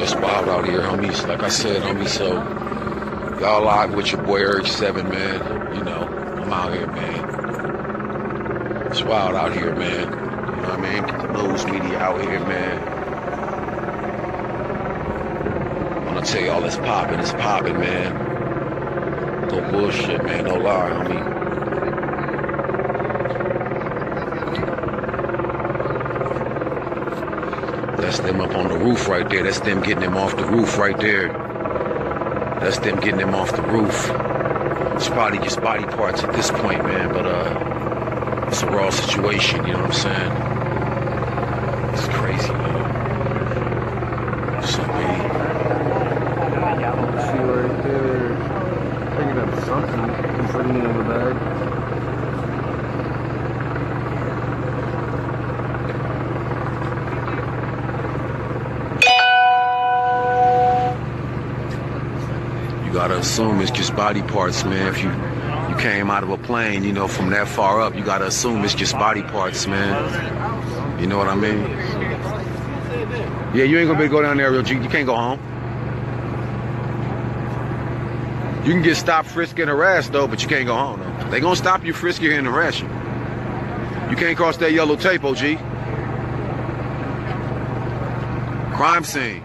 It's wild out here, homies. Like I said, homies, so y'all live with your boy Urg7, man. You know, I'm out here, man. It's wild out here, man. You know what I mean? The news media out here, man. I'm gonna tell y'all it's popping, man. No bullshit, man, no lie, homie. That's them up on the roof right there. That's them getting them off the roof right there. That's them getting them off the roof. It's probably just body parts at this point, man, but it's a raw situation, you know what I'm saying? It's crazy, man. So many. See right there, picking up something, putting it in the bag. You gotta assume it's just body parts, man. If you came out of a plane, you know, from that far up, you gotta assume it's just body parts, man. You know what I mean? Yeah, you ain't gonna be able to go down there, real G. You can't go home. You can get stopped, frisked, and harassed, though, but you can't go home, though. They gonna stop you, frisk you, and harass you. You can't cross that yellow tape, OG. Crime scene.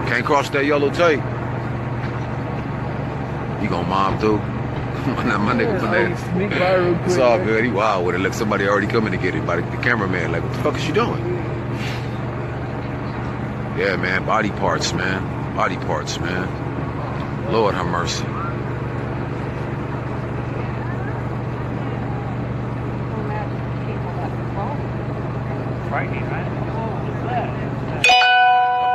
Can't cross that yellow tape. You gonna mom through? My nigga from there. It's all good. He wild with it. Look, somebody already coming to get it. By the cameraman, like, what the fuck is you doing? Yeah, man. Body parts, man. Body parts, man. Lord have mercy.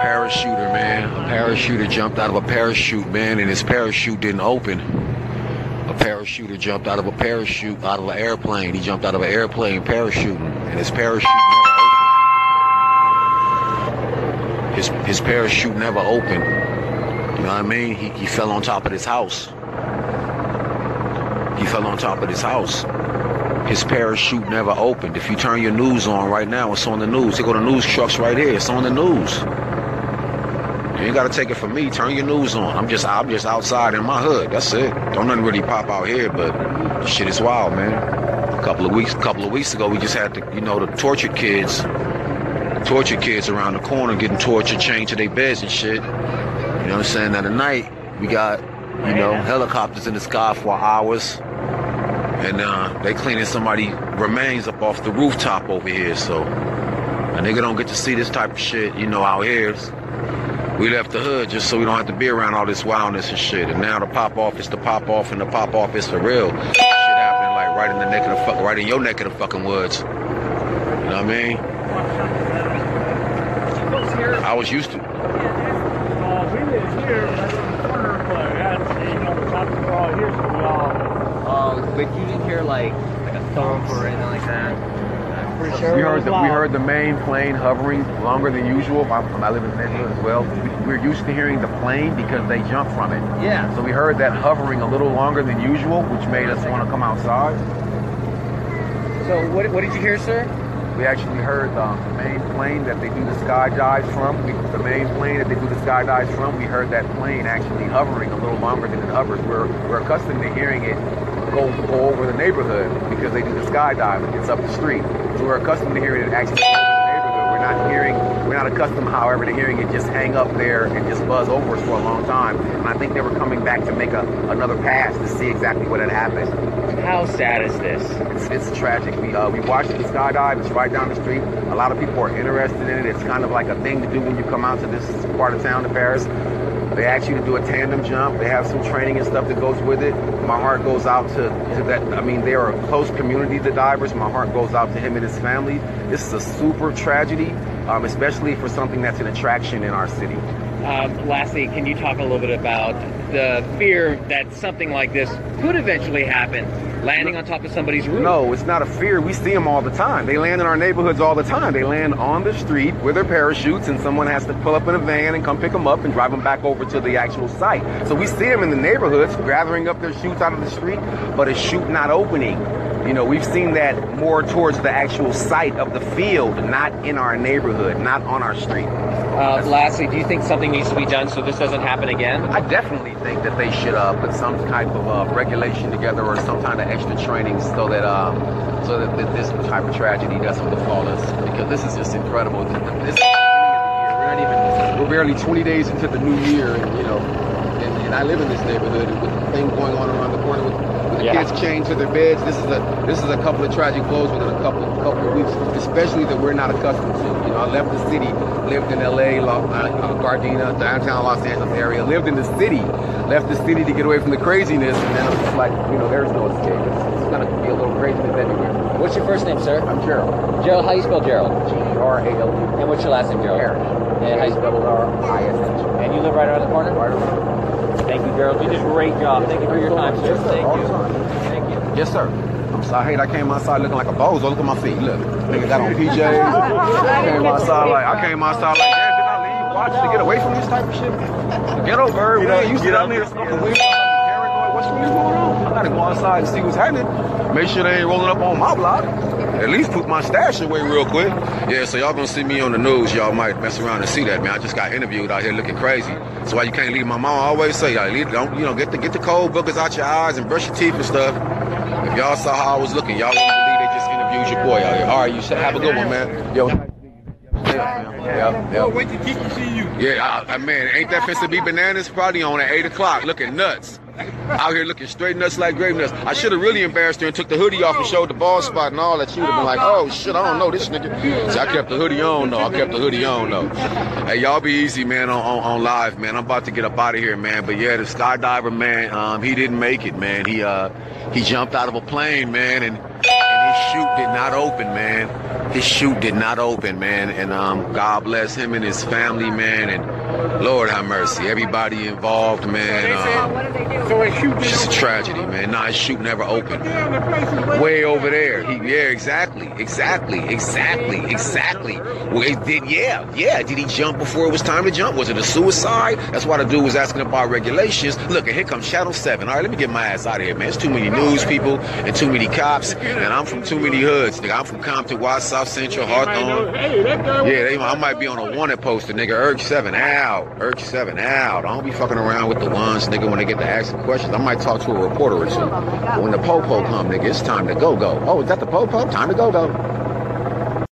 Parachuter, man. A parachuter jumped out of a parachute, man, and his parachute didn't open. A parachuter jumped out of a parachute, out of an airplane. He jumped out of an airplane parachuting, and his parachute never opened. His parachute never opened. You know what I mean? He fell on top of his house. He fell on top of his house. His parachute never opened. If you turn your news on right now, it's on the news. They go to news trucks right here. It's on the news. You ain't gotta take it from me. Turn your news on. I'm just outside in my hood. That's it. Don't nothing really pop out here, but the shit is wild, man. A couple of weeks ago, we just had the tortured kids around the corner getting tortured, chained to their beds and shit. You know what I'm saying? Now tonight we got, helicopters in the sky for hours, and they cleaning somebody remains up off the rooftop over here. So a nigga don't get to see this type of shit, out here. We left the hood just so we don't have to be around all this wildness and shit. And now the pop off is the pop off, and the pop off is for real. Shit happening like right in the neck of the right in your neck of the fucking woods. You know what I mean? I was used to. We live here, right in the corner, but that's, the top of all here, so we all. But you didn't hear like a thump or anything like that? For sure. We heard the main plane hovering longer than usual. I live in the neighborhood as well. We're used to hearing the plane because they jump from it. Yeah. So we heard that hovering a little longer than usual, which made us want to come outside. So what did you hear, sir? We actually heard the main plane that they do the skydives from. We heard that plane actually hovering a little longer than it hovers. We're accustomed to hearing it go over the neighborhood because they do the skydiving. It's up the street. So we're accustomed to hearing it actually go over the neighborhood. We're not accustomed, however, to hearing it just hang up there and just buzz over us for a long time. And I think they were coming back to make another pass to see exactly what had happened. How sad is this? It's tragic. We watched the skydive. It's right down the street. A lot of people are interested in it. It's kind of like a thing to do when you come out to this part of town, to Paris. They ask you to do a tandem jump. They have some training and stuff that goes with it. My heart goes out to that. I mean, they are a close community, the divers. My heart goes out to him and his family. This is a super tragedy, especially for something that's an attraction in our city. Lastly, can you talk a little bit about the fear that something like this could eventually happen, landing on top of somebody's roof? No, it's not a fear. We see them all the time. They land in our neighborhoods all the time. They land on the street with their parachutes, and someone has to pull up in a van and come pick them up and drive them back over to the actual site. So we see them in the neighborhoods gathering up their chutes out of the street, but a chute not opening. You know, we've seen that more towards the actual site of the field, not in our neighborhood, not on our street. Lastly, do you think something needs to be done so this doesn't happen again? I definitely think that they should put some type of regulation together or some kind of extra training so that this type of tragedy doesn't befall us. Because this is just incredible. This is the beginning of the year. We're barely 20 days into the new year, and you know, and I live in this neighborhood with the thing going on around the corner with the kids chained to their beds. This is a couple of tragic blows within a couple of weeks, especially that we're not accustomed to. You know, I left the city, lived in LA, Gardena, downtown Los Angeles area, lived in the city, left the city to get away from the craziness, and then I'm just like, you know, there's no escape. It's gonna be a little craziness everywhere. What's your first name, sir? I'm Gerald. Gerald, how you spell Gerald? Gerald. And what's your last name, Gerald? And how you spell Rish. And you live right around the corner? Right around. Thank you, Gerald. You did a great job. Thank you for your time, sir. Thank you. Thank you. Yes, sir. I'm sorry. I came outside looking like a bozo. Look at my feet. Look. Nigga got on PJs. I came outside like, damn, did I leave watch to get away from this type of shit? Ghetto bird, you know, you sit out there smoking weed. What's going on? I gotta go outside and see what's happening. Make sure they ain't rolling up on my block. At least put my stash away real quick. Yeah, so y'all gonna see me on the news. Y'all might mess around and see that, man. I just got interviewed out here looking crazy. That's why you can't leave. My mom always say, don't, you know, get the cold boogers out your eyes and brush your teeth and stuff. If y'all saw how I was looking, y'all wouldn't believe they just interviewed your boy out here. All right, you should have a good one, man. Yo. Well, wait till Kiki see you. Yeah, man, ain't that finna be bananas? Probably on at 8 o'clock, looking nuts. Out here looking straight nuts like grave nuts. I should have really embarrassed her and took the hoodie off and showed the bald spot and all that. She would have been like, oh shit, I don't know this nigga. So I kept the hoodie on though. Hey, y'all be easy, man, on live, man. I'm about to get up out of here, man. But yeah, the skydiver, man, he didn't make it, man. He jumped out of a plane, man, and his chute did not open, man. His chute did not open, man. And God bless him and his family, man. And Lord have mercy, everybody involved, man. It's just a tragedy, man. Nah, his chute never opened. Way over there. Exactly. Well, did he jump before it was time to jump? Was it a suicide? That's why the dude was asking about regulations. Look, and here comes Channel 7. All right, let me get my ass out of here, man. There's too many news people and too many cops, and I'm from too many hoods, nigga. I'm from Compton, West, South Central, Hawthorne. Yeah, I might be on a wanted poster, nigga. Urg7 out. Urg7 out. I don't be fucking around with the ones, nigga, when they get to asking questions. I might talk to a reporter or two. But when the po-po come, nigga, it's time to go. Oh, is that the po-po? Time to go.